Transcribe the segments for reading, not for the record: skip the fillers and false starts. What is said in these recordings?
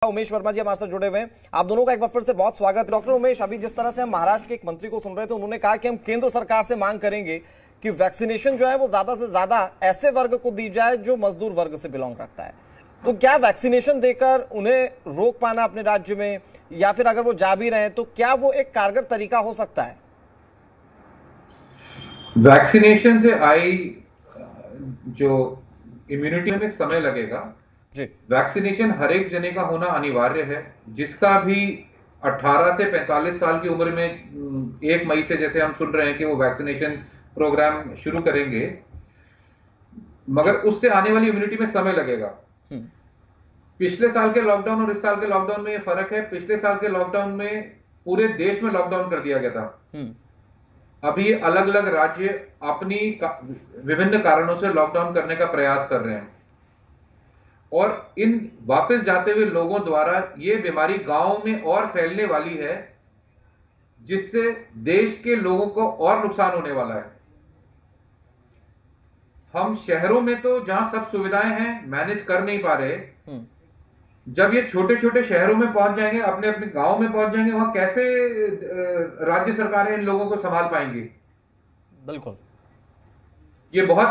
उमेश वर्मा जी हमारे साथ जुड़े हुए हैं। आप दोनों का एक बार फिर से बहुत स्वागत है। डॉक्टर उमेश, अभी जिस तरह से हम महाराष्ट्र के एक मंत्री को सुन रहे थे, उन्होंने कहा कि हम केंद्र सरकार से मांग करेंगे कि वैक्सीनेशन जो है वो ज्यादा से ज्यादा ऐसे वर्ग को दी जाए जो मजदूर वर्ग से बिलोंग रखता है। तो क्या वैक्सीनेशन देकर उन्हें रोक पाना अपने राज्य में, या फिर अगर वो जा भी रहे हैं तो क्या वो एक कारगर तरीका हो सकता है? वैक्सीनेशन से आई जो इम्यूनिटी में समय लगेगा जी। वैक्सीनेशन हर एक जने का होना अनिवार्य है। जिसका भी 18 से 45 साल की उम्र में 1 मई से जैसे हम सुन रहे हैं कि वो वैक्सीनेशन प्रोग्राम शुरू करेंगे, मगर उससे आने वाली इम्यूनिटी में समय लगेगा। पिछले साल के लॉकडाउन और इस साल के लॉकडाउन में ये फर्क है। पिछले साल के लॉकडाउन में पूरे देश में लॉकडाउन कर दिया गया था। अभी अलग अलग राज्य अपनी विभिन्न कारणों से लॉकडाउन करने का प्रयास कर रहे हैं, और इन वापस जाते हुए लोगों द्वारा ये बीमारी गांव में और फैलने वाली है, जिससे देश के लोगों को और नुकसान होने वाला है। हम शहरों में तो जहां सब सुविधाएं हैं मैनेज कर नहीं पा रहे, जब ये छोटे छोटे शहरों में पहुंच जाएंगे, अपने अपने गांव में पहुंच जाएंगे, वहां कैसे राज्य सरकारें इन लोगों को संभाल पाएंगी? बिल्कुल, ये बहुत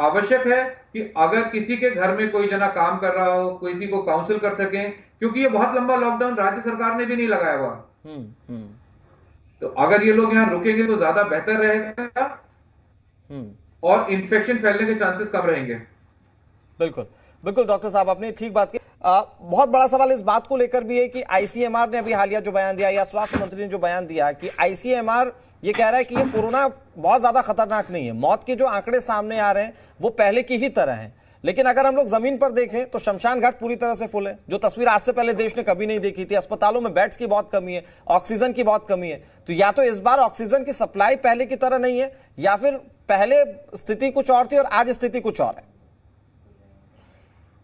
आवश्यक है कि अगर किसी के घर में कोई जना काम कर रहा हो, किसी को काउंसिल कर सकें, क्योंकि ये बहुत लंबा लॉकडाउन राज्य सरकार ने भी नहीं लगाया हुआ। तो अगर ये लोग यहाँ रुकेंगे तो ज्यादा बेहतर रहेगा और इन्फेक्शन फैलने के चांसेस कम रहेंगे। बिल्कुल बिल्कुल डॉक्टर साहब, आपने ठीक बात की। बहुत बड़ा सवाल इस बात को लेकर भी है कि आईसीएमआर ने अभी हालिया जो बयान दिया, या स्वास्थ्य मंत्री ने जो बयान दिया कि आईसीएमआर ये कह रहा है कि ये कोरोना बहुत ज्यादा खतरनाक नहीं है। मौत के जो आंकड़े सामने आ रहे हैं वो पहले की ही तरह हैं, लेकिन अगर हम लोग जमीन पर देखें तो शमशान घाट पूरी तरह से फुल है, जो तस्वीर आज से पहले देश ने कभी नहीं देखी थी। अस्पतालों में बेड्स की बहुत कमी है, ऑक्सीजन की बहुत कमी है। तो या तो इस बार ऑक्सीजन की सप्लाई पहले की तरह नहीं है, या फिर पहले स्थिति कुछ और थी और आज स्थिति कुछ और है।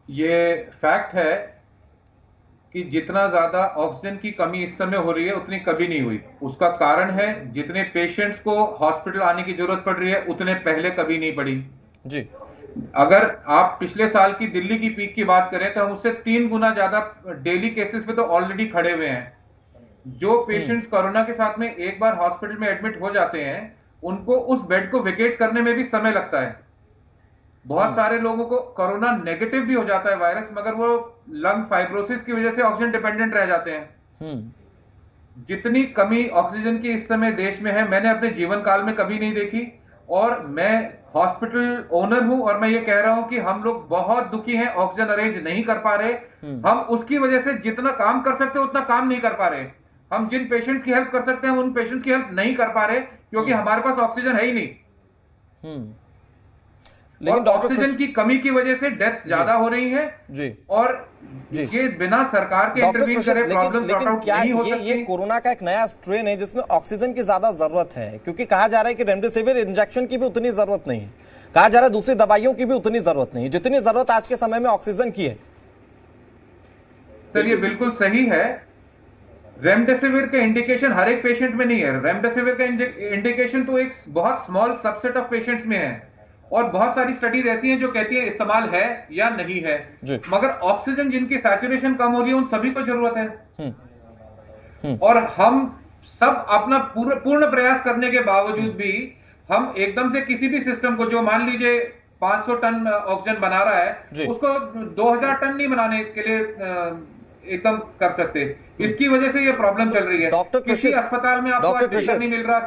ये फैक्ट है कि जितना ज्यादा ऑक्सीजन की कमी इस समय हो रही है उतनी कभी नहीं हुई। उसका कारण है जितने पेशेंट्स को हॉस्पिटल आने की जरूरत पड़ रही है उतने पहले कभी नहीं पड़ी जी। अगर आप पिछले साल की दिल्ली की पीक की बात करें तो उससे 3 गुना ज्यादा डेली केसेस पे तो ऑलरेडी खड़े हुए हैं। जो पेशेंट्स कोरोना के साथ में एक बार हॉस्पिटल में एडमिट हो जाते हैं, उनको उस बेड को वेकेट करने में भी समय लगता है। बहुत सारे लोगों को कोरोना नेगेटिव भी हो जाता है वायरस, मगर वो लंग फाइब्रोसिस की वजह से ऑक्सीजन डिपेंडेंट रह जाते हैं। जितनी कमी ऑक्सीजन की इस समय देश में है, मैंने अपने जीवन काल में कभी नहीं देखी। और मैं हॉस्पिटल ओनर हूं और मैं ये कह रहा हूं कि हम लोग बहुत दुखी हैं, ऑक्सीजन अरेंज नहीं कर पा रहे। हम उसकी वजह से जितना काम कर सकते हैं उतना काम नहीं कर पा रहे। हम जिन पेशेंट्स की हेल्प कर सकते हैं उन पेशेंट्स की हेल्प नहीं कर पा रहे, क्योंकि हमारे पास ऑक्सीजन है ही नहीं। लेकिन ऑक्सीजन की कमी की वजह से डेथ्स ज्यादा हो रही है जी। और ये बिना सरकार के इंटरवीन करे प्रॉब्लम सॉर्ट आउट नहीं हो सकती। ये कोरोना का एक नया स्ट्रेन है जिसमें ऑक्सीजन की ज्यादा जरूरत है, क्योंकि कहा जा रहा है कि रेमडेसिविर इंजेक्शन की भी उतनी जरूरत नहीं है, कहा जा रहा है दूसरी दवाइयों की भी उतनी जरूरत नहीं है जितनी जरूरत आज के समय में ऑक्सीजन की है। सर, ये बिल्कुल सही है। रेमडेसिविर का इंडिकेशन हर एक पेशेंट में नहीं है। रेमडेसिविर का इंडिकेशन तो एक बहुत स्मॉल सबसेट ऑफ पेशेंट्स में है, और बहुत सारी स्टडीज ऐसी हैं जो कहती है इस्तेमाल है या नहीं है। मगर ऑक्सीजन जिनकी सैचुरेशन कम हो रही है उन सभी को जरूरत है। और हम सब अपना पूर्ण प्रयास करने के बावजूद भी हम एकदम से किसी भी सिस्टम को, जो मान लीजिए 500 टन ऑक्सीजन बना रहा है, उसको 2000 टन नहीं बनाने के लिए एकदम कर सकते। इसकी वजह से ये प्रॉब्लम चल रही है। किसी अस्पताल में आपको ऑक्सीजन नहीं मिल रहा।